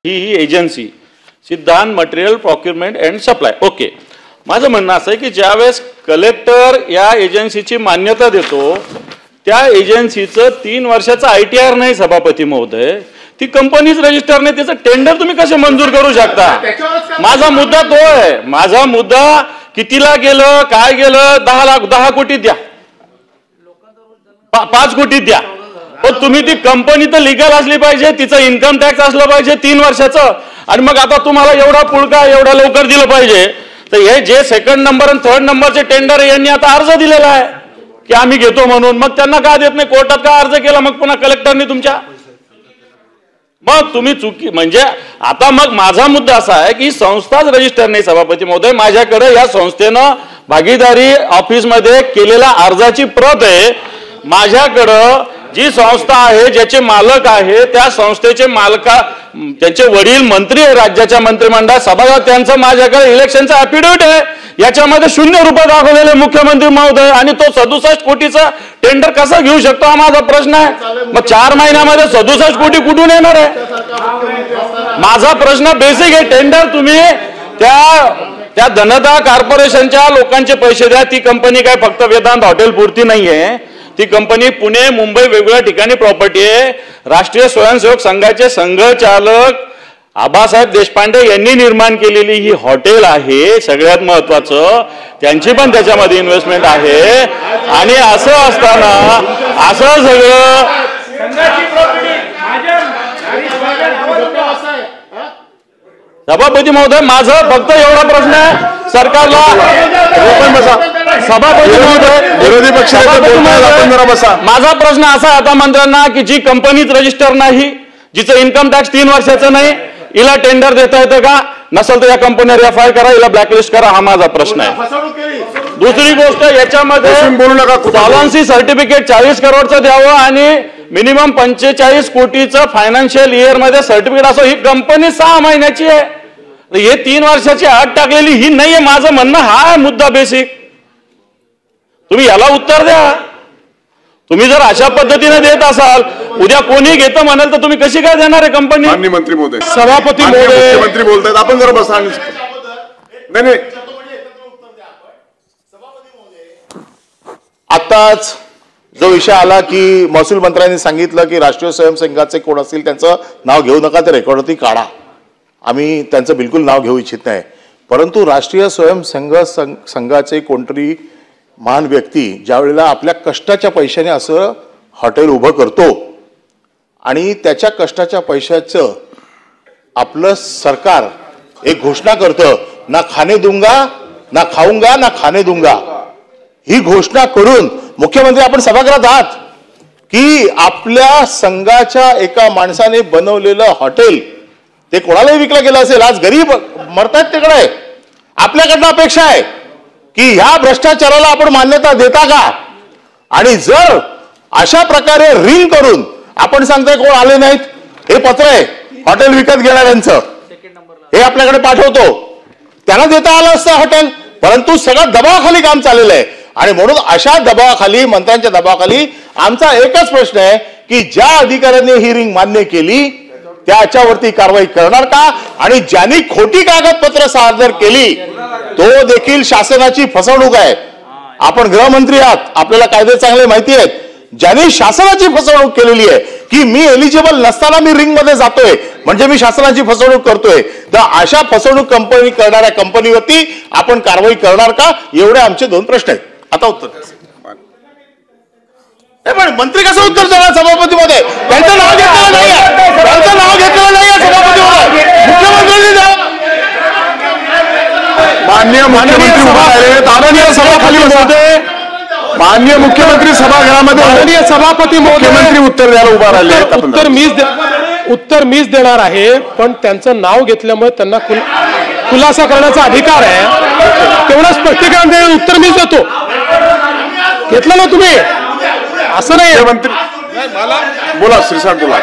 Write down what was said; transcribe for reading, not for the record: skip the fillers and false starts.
ही agency सिद्धांत material procurement and supply. Okay, माझं म्हणणं असं आहे की ज्यावेळेस कलेक्टर या एजन्सीची मान्यता देतो त्या एजन्सीचं 3 वर्षाचा ITR नाही सभापती महोदय, ती कंपनीच रजिस्टर नाही, त्याचं टेंडर तुम्ही कसे मंजूर करू शकता? माझा मुद्दा तो आहे. माझा मुद्दा कितीला गेलं, काय गेलं, 10 कोटी द्या, 5 कोटी द्या, पण तुम्ही ती कंपनी तर लिगल असली पाहिजे, तिचं इन्कम टॅक्स असलं पाहिजे 3 वर्षाचं. आणि मग आता तुम्हाला एवढा पुळका एवढा लवकर दिलं पाहिजे, तर हे जे 2nd नंबर आणि 3rd नंबरचे टेंडर यांनी आता अर्ज दिलेला आहे की आम्ही घेतो म्हणून, मग त्यांना का देत नाही? कोर्टात का अर्ज केला मग पुन्हा कलेक्टरनी तुमच्या? मग तुम्ही चुकी म्हणजे आता मग माझा मुद्दा असा आहे की संस्थाच रजिस्टर नाही सभापती महोदय. माझ्याकडे या संस्थेनं भागीदारी ऑफिसमध्ये केलेल्या अर्जाची प्रत आहे. माझ्याकडं जी संस्था आहे ज्याचे मालक आहे त्या संस्थेचे त्यांचे वडील मंत्री आहे राज्याच्या मंत्रिमंडळात, सभागृहात त्यांचं माझ्याकडे इलेक्शनचा ॲफिडेव्हिट आहे. याच्यामध्ये 0 रुपये दाखवलेले मुख्यमंत्री महोदय, आणि तो 67 कोटीचा टेंडर कसा घेऊ शकतो हा माझा प्रश्न आहे. मग 4 महिन्यामध्ये 67 कोटी कुठून येणार आहे? माझा प्रश्न बेसिक आहे. टेंडर तुम्ही त्या धनदा कॉर्पोरेशनच्या लोकांचे पैसे द्या. ती कंपनी काय फक्त वेदांत हॉटेल पुरती नाहीये, ती कंपनी पुणे मुंबई वेगवेगळ्या ठिकाणी प्रॉपर्टी आहे. राष्ट्रीय स्वयंसेवक संघाचे संघचालक आबासाहेब देशपांडे यांनी निर्माण केलेली ही हॉटेल आहे. सगळ्यात महत्वाचं त्यांची पण त्याच्यामध्ये इन्व्हेस्टमेंट आहे. आणि असं असताना असं सगळं सभापती महोदय माझं फक्त एवढा प्रश्न आहे सरकारला. सभापती महोदय विरोधी पक्षाचा माझा प्रश्न असा आहे आता मंत्र्यांना की जी कंपनीच रजिस्टर नाही, जिचं इन्कम टॅक्स 3 वर्षाचं नाही, हिला टेंडर देता येतं का? नसेल तर या कंपनीवर FIR करा, हिला ब्लॅकलिस्ट करा, हा माझा प्रश्न आहे. दुसरी गोष्ट याच्यामध्ये सॉल्व्हन्सी सर्टिफिकेट 40 करोडचं द्यावं आणि मिनिमम 45 कोटीचं फायनान्शियल इयर मध्ये सर्टिफिकेट असं. ही कंपनी 6 महिन्याची आहे, हे 3 वर्षाची अट टाकलेली ही नाहीये. माझं म्हणणं हा मुद्दा बेसिक, तुम्ही याला उत्तर द्या. तुम्ही जर अशा पद्धतीने देत असाल, उद्या कोणी घेतं म्हणाल तर तुम्ही कशी काय देणार आहे कंपनी? माननीय मंत्री महोदय, सभापती महोदय, मुख्यमंत्री बोलतायत, आपण जरा बसा. नाही आताच जो विषय आला की महसूल मंत्र्यांनी सांगितलं की राष्ट्रीय स्वयंसेवकाचे कोण असतील त्यांचं नाव घेऊ नका, ते रेकॉर्डवरती काढा. आम्ही त्यांचं बिलकुल नाव घेऊ इच्छित नाही. परंतु राष्ट्रीय स्वयंसेवक संघाचे कोणतरी महान व्यक्ती ज्या वेळेला आपल्या कष्टाच्या पैशाने असं हॉटेल उभं करतो आणि त्याच्या कष्टाच्या पैशाचं आपलं सरकार एक घोषणा करतं, ना खाने दूंगा ना खाऊंगा ना खाने दूंगा, ही घोषणा करून मुख्यमंत्री आपण सभागृहात आहात की आपल्या संघाच्या एका माणसाने बनवलेलं हॉटेल ते कोणालाही विकलं गेलं असेल. आज गरीब मरतायत तिकडे. आपल्याकडनं अपेक्षा आहे की ह्या भ्रष्टाचाराला आपण मान्यता देता का? आणि जर अशा प्रकारे रिंग करून आपण सांगताय कोण आले नाहीत, हे पत्र आहे हॉटेल विकत घेणाऱ्यांचं, हे आपल्याकडे पाठवतो, त्यांना देता आलं असतं हॉटेल. परंतु सगळं दबावाखाली काम चाललेलं आहे. आणि म्हणून अशा दबावाखाली, मंत्र्यांच्या दबावाखाली आमचा एकच प्रश्न आहे की ज्या अधिकाऱ्यांनी ही रिंग मान्य केली त्याच्यावरती कारवाई करणार का? आणि ज्यांनी खोटी कागदपत्र सादर केली तो देखील शासनाची फसवणूक आहे. आपण गृहमंत्री आहात, आपल्याला कायदे चांगले माहिती आहेत. ज्यांनी शासनाची फसवणूक केलेली आहे की मी एलिजिबल नसताना मी रिंग मध्ये जातोय म्हणजे मी शासनाची फसवणूक करतोय, तर अशा फसवणूक करणाऱ्या कंपनीवरती आपण कारवाई करणार का? एवढे आमचे 2 प्रश्न आहेत. आता उत्तर पण मंत्री कसं उत्तर देणार सभापती मध्ये? त्यांचं नाव घेतलेलं नाहीये, त्यांचं नाव घेतलेलं नाहीये सभापती मध्ये. मुख्यमंत्र्यांनी माननीय मुख्यमंत्री माननीय सभापती महोदय, माननीय मुख्यमंत्री सभागृहामध्ये माननीय सभापती मुख्यमंत्री उत्तर द्यायला उभा राहिले. उत्तर मीच देणार आहे, पण त्यांचं नाव घेतल्यामुळे त्यांना खुलासा करण्याचा अधिकार आहे. तेवढं स्पष्टीकरण देऊन उत्तर मीच देतो. घेतलं ना तुम्ही? असं नाही. मंत्री बोला, श्रीसाठ बोला.